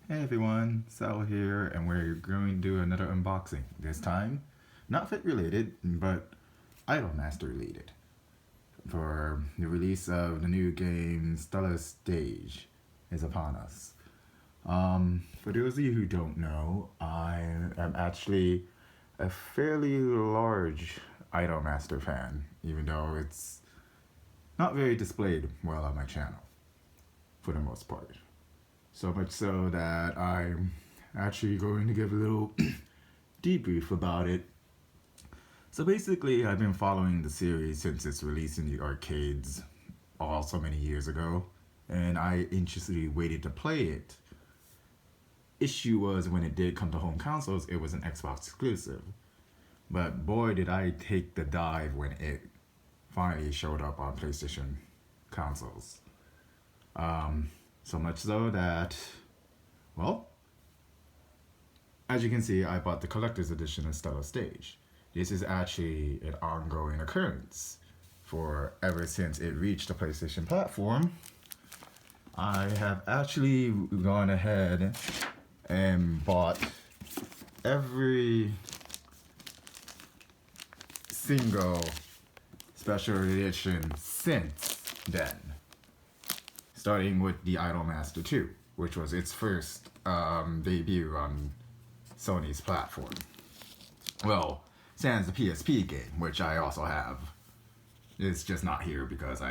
Hey everyone, Sal here, and we're going to do another unboxing. This time, not Fit related, but Idolmaster related. For the release of the new game Stella Stage is upon us. For those of you who don't know, I am actually a fairly large Idolmaster fan, even though it's not very displayed well on my channel, for the most part. So much so that I'm actually going to give a little debrief about it. So basically, I've been following the series since its release in the arcades all so many years ago, and I anxiously waited to play it. Issue was when it did come to home consoles, it was an Xbox exclusive. But boy, did I take the dive when it finally showed up on PlayStation consoles. So much so that, well, as you can see, I bought the collector's edition of Stella Stage. This is actually an ongoing occurrence for ever since it reached the PlayStation platform. I have actually gone ahead and bought every single special edition since then. Starting with the Idolmaster 2, which was its first debut on Sony's platform. Well, sans the PSP game, which I also have. It's just not here because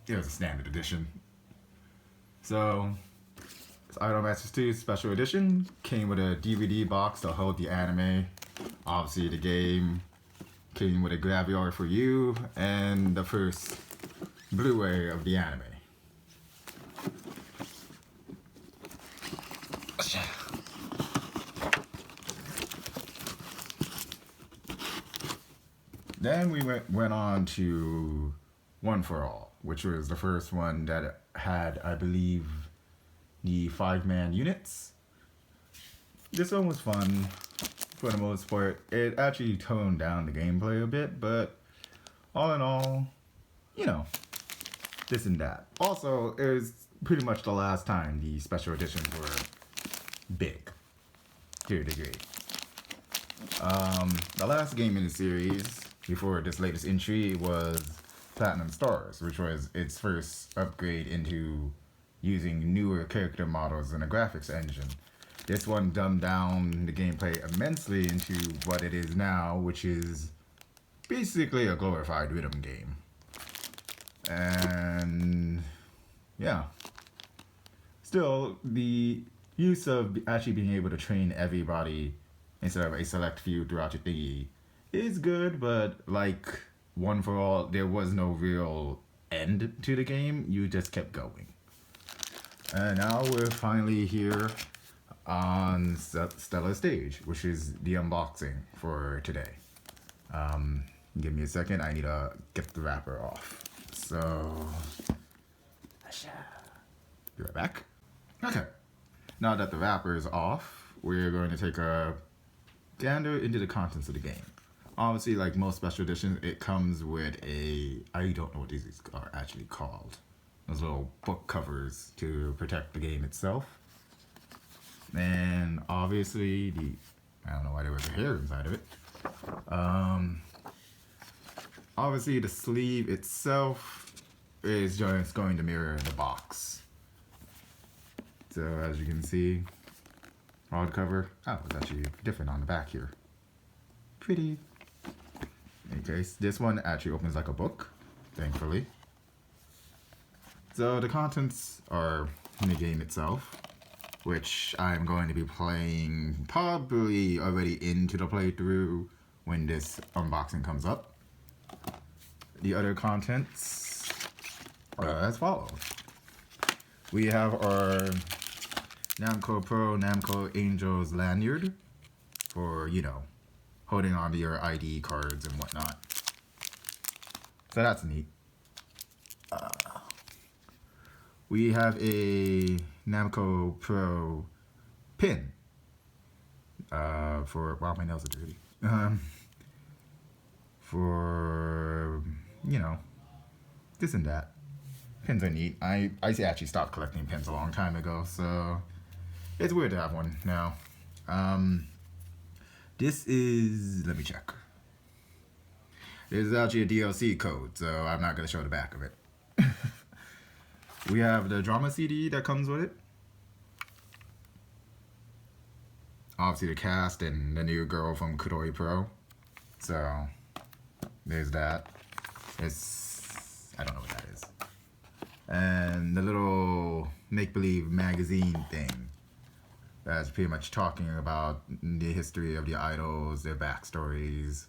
it was a standard edition. So, Idolmaster 2 Special Edition came with a DVD box to hold the anime. Obviously, the game came with a graveyard for you and the first Blu-ray of the anime. Then we went on to One for All, which was the first one that had, I believe, the 5-man units. This one was fun for the most part. It actually toned down the gameplay a bit, but all in all, you know, this and that. Also, it was pretty much the last time the special editions were big, to a degree. The last game in the series before this latest entry was Platinum Stars, which was its first upgrade into using newer character models and a graphics engine. This one dumbed down the gameplay immensely into what it is now, which is basically a glorified rhythm game. And yeah, still, the use of actually being able to train everybody instead of a select few throughout your thingy is good, but like One for All, there was no real end to the game. You just kept going. And now we're finally here on Stella Stage, which is the unboxing for today. Give me a second, I need to get the wrapper off. So, be right back. Okay, now that the wrapper is off, we're going to take a gander into the contents of the game. Obviously, like most special editions, it comes with I don't know what these are actually called. Those little book covers to protect the game itself. And obviously, I don't know why there was a hair inside of it. Obviously, the sleeve itself is just going to mirror the box. So as you can see, hardcover. Oh, it's actually different on the back here. Pretty. In case, this one actually opens like a book, thankfully. So the contents are in the game itself, which I'm going to be playing probably already into the playthrough when this unboxing comes up. The other contents are as follows. We have our Namco Pro Namco Angels lanyard for, you know, holding on to your ID cards and whatnot. So that's neat. We have a Namco Pro pin for, wow, my nails are dirty. For, you know, this and that. Pins are neat. I actually stopped collecting pins a long time ago, so it's weird to have one now. Um, this is, let me check. This is actually a DLC code, so I'm not gonna show the back of it. We have the drama CD that comes with it. Obviously the cast and the new girl from Kudoi Pro. So there's that. It's, I don't know what that is. And the little make-believe magazine thing that's pretty much talking about the history of the idols, their backstories,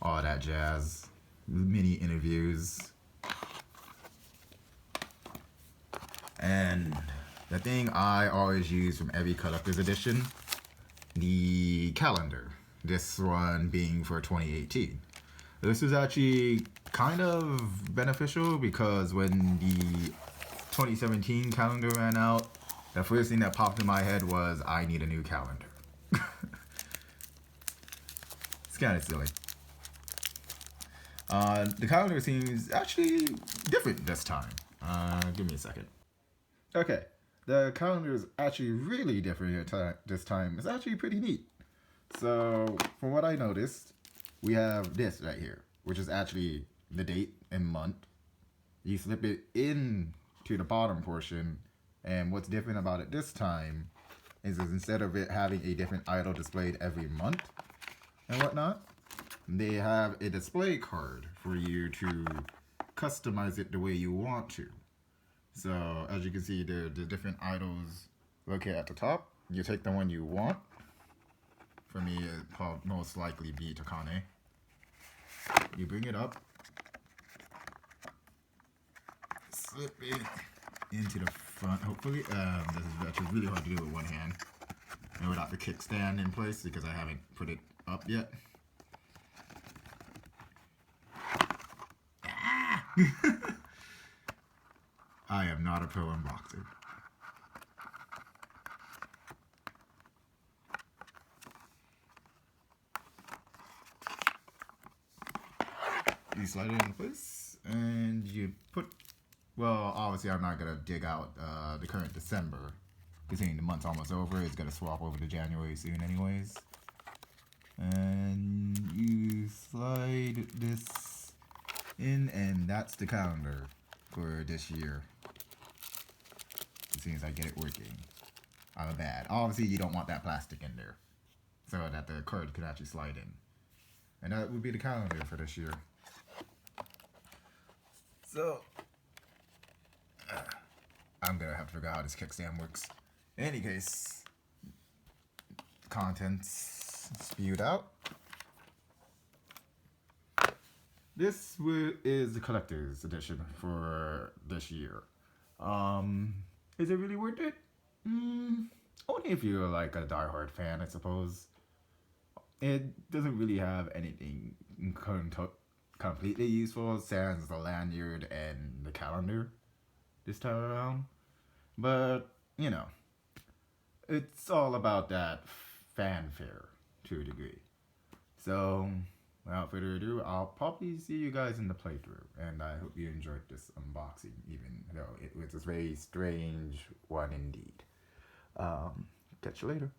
all that jazz. Mini interviews. And the thing I always use from every collector's edition, the calendar. This one being for 2018. This is actually kind of beneficial because when the 2017 calendar ran out, the first thing that popped in my head was I need a new calendar. It's kind of silly. The calendar seems actually different this time. Give me a second. Okay, the calendar is actually really different this time. It's actually pretty neat. So, from what I noticed, we have this right here, which is actually the date and month. You slip it in to the bottom portion, and what's different about it this time is instead of it having a different idol displayed every month and whatnot, they have a display card for you to customize it the way you want to. So, as you can see, the different idols located at the top. You take the one you want. For me, it'll most likely be Takane. You bring it up. Slip it into the front, hopefully. This is actually really hard to do with one hand. And without the kickstand in place because I haven't put it up yet. Ah! I am not a pro unboxer. You slide it in place, and you put, well, obviously I'm not going to dig out the current December, considering the month's almost over. It's going to swap over to January soon anyways. And you slide this in, and that's the calendar for this year. As soon as I get it working. I'm bad. Obviously, you don't want that plastic in there, so that the card could actually slide in. And that would be the calendar for this year. So, I'm gonna have to figure out how this kickstand works. In any case, contents spewed out. This is the collector's edition for this year. Is it really worth it? Only if you're like a diehard fan, I suppose. It doesn't really have anything completely useful, sans the lanyard and the calendar this time around. But, you know, it's all about that fanfare to a degree. So, without further ado, I'll probably see you guys in the playthrough. And I hope you enjoyed this unboxing, even though it was a very strange one indeed. Catch you later.